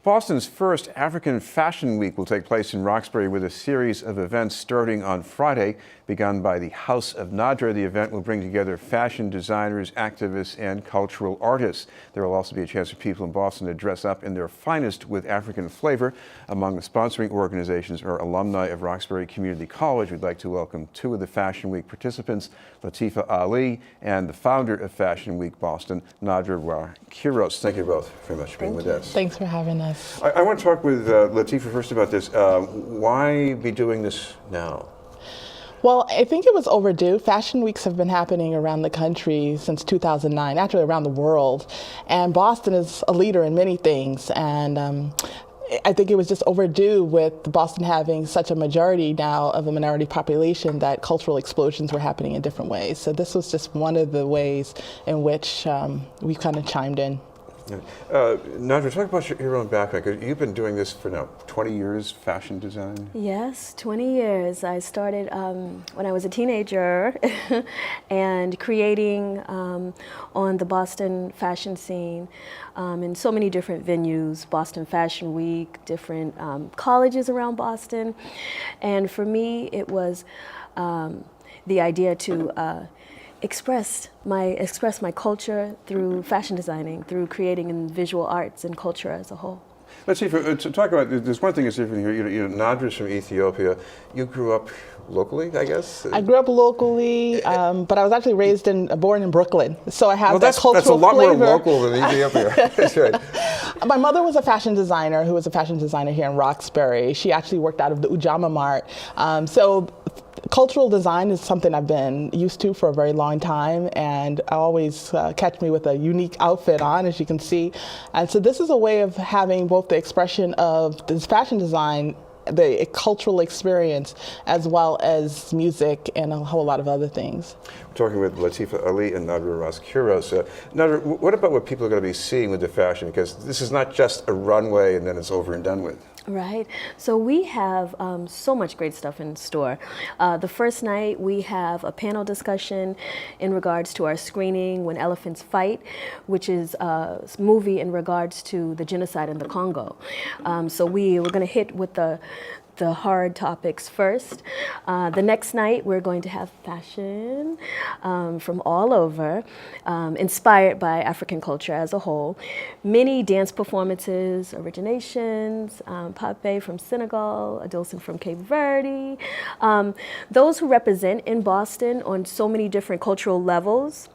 Boston's first African Fashion Week will take place in Roxbury with a series of events starting on Friday. Begun by the House of Nahdra, the event will bring together fashion designers, activists, and cultural artists. There will also be a chance for people in Boston to dress up in their finest with African flavor. Among the sponsoring organizations are alumni of Roxbury Community College. We'd like to welcome two of the Fashion Week participants, Latifa Ali and the founder of Fashion Week Boston, Nahdra Ra Kiros. Thank you both very much for being with us. Thanks for having us. I want to talk with Latifa first about this. Why be doing this now? Well, I think it was overdue. Fashion weeks have been happening around the country since 2009, actually around the world. And Boston is a leader in many things. And I think it was just overdue with Boston having such a majority now of a minority population that cultural explosions were happening in different ways. So this was just one of the ways in which we kind of chimed in. Nahdra, talk about your own background, because you've been doing this for now 20 years, fashion design? Yes, 20 years. I started when I was a teenager and creating on the Boston fashion scene in so many different venues, Boston Fashion Week, different colleges around Boston. And for me, it was the idea to express my culture through fashion designing, through creating in visual arts and culture as a whole. Let's see, to talk about, there's one thing that's different here. Nadra's from Ethiopia. You grew up locally, I guess? I grew up locally, but I was actually born in Brooklyn. So I have that cultural that's a lot flavor. more local than Ethiopia. That's right. My mother was a fashion designer who was a fashion designer here in Roxbury. She actually worked out of the Ujamaa Mart. So cultural design is something I've been used to for a very long time, and I always catch me with a unique outfit on, as you can see. And so this is a way of having both the expression of this fashion design, the cultural experience, as well as music and a whole lot of other things. We're talking with Latifa Ali and Nahdra Ra Kiros. Nahdra, what about what people are going to be seeing with the fashion? Because this is not just a runway and then it's over and done with. Right. So we have so much great stuff in store. The first night we have a panel discussion in regards to our screening When Elephants Fight, which is a movie in regards to the genocide in the Congo. So we're going to hit with the hard topics first. The next night we're going to have fashion from all over, inspired by African culture as a whole. Many dance performances, originations, Pape from Senegal, Adilson from Cape Verde. Those who represent in Boston on so many different cultural levels,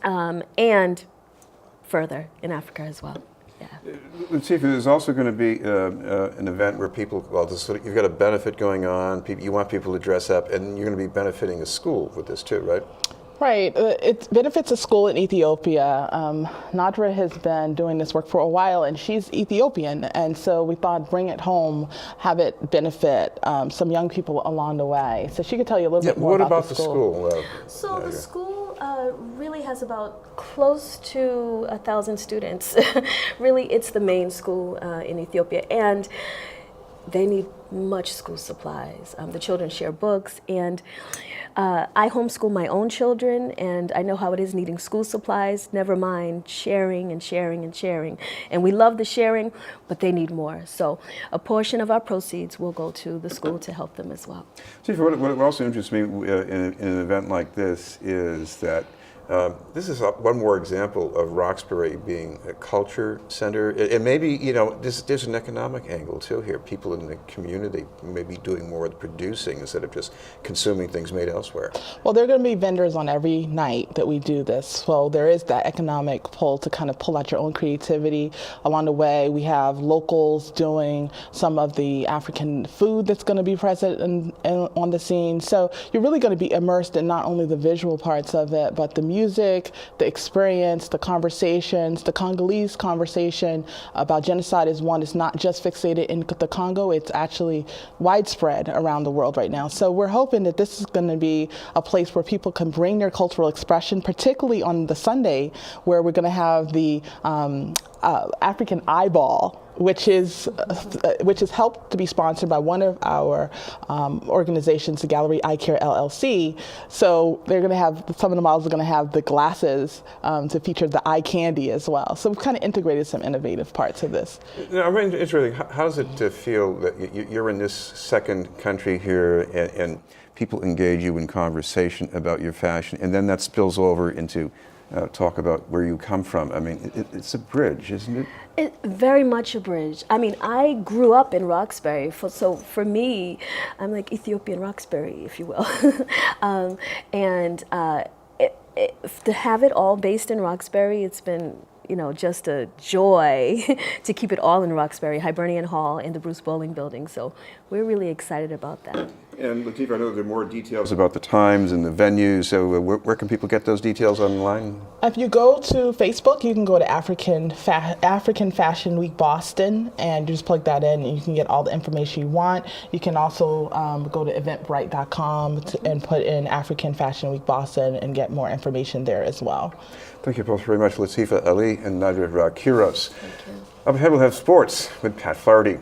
and further in Africa as well. Let's see if there's also going to be an event where people, you've got a benefit going on, you want people to dress up, and you're going to be benefiting a school with this too, right? Right. It benefits a school in Ethiopia. Nahdra has been doing this work for a while, and she's Ethiopian, and so we thought bring it home, have it benefit some young people along the way. So she could tell you a little bit more about the school. So the school really has about close to 1,000 students. Really, it's the main school in Ethiopia, and they need much school supplies. The children share books, and I homeschool my own children, and I know how it is needing school supplies, never mind sharing and sharing and sharing. And we love the sharing, but they need more. So a portion of our proceeds will go to the school to help them as well. See, what also interests me in an event like this is that this is one more example of Roxbury being a culture center. And maybe, there's an economic angle too here. People in the community may be doing more of the producing instead of just consuming things made elsewhere. Well, there are going to be vendors on every night that we do this. So there is that economic pull to kind of pull out your own creativity. Along the way, we have locals doing some of the African food that's going to be present on the scene. So you're really going to be immersed in not only the visual parts of it, but the music, the experience, the conversations. The Congolese conversation about genocide is one that's not just fixated in the Congo, it's actually widespread around the world right now. So we're hoping that this is going to be a place where people can bring their cultural expression, particularly on the Sunday, where we're going to have the African eyeball which is helped to be sponsored by one of our organizations, the Gallery Eye Care LLC. So they're going to have, some of the models are going to have the glasses to feature the eye candy as well. So we've kind of integrated some innovative parts of this. Now, I'm interested, how does it feel that you're in this second country here and people engage you in conversation about your fashion, and then that spills over into talk about where you come from? I mean, it's a bridge, isn't it? It's very much a bridge. I mean, I grew up in Roxbury, so for me, I'm like Ethiopian Roxbury, if you will. To have it all based in Roxbury, it's been, you know, just a joy to keep it all in Roxbury, Hibernian Hall, and the Bruce Bowling Building. So we're really excited about that. And Latifa, I know there are more details about the times and the venues, so where can people get those details online? If you go to Facebook, you can go to African Fashion Week Boston, and you just plug that in and you can get all the information you want. You can also go to eventbrite.com and put in African Fashion Week Boston and get more information there as well. Thank you both very much, Latifa Ali and Nahdra Ra Kiros. Up ahead, we'll have sports with Pat Flaherty.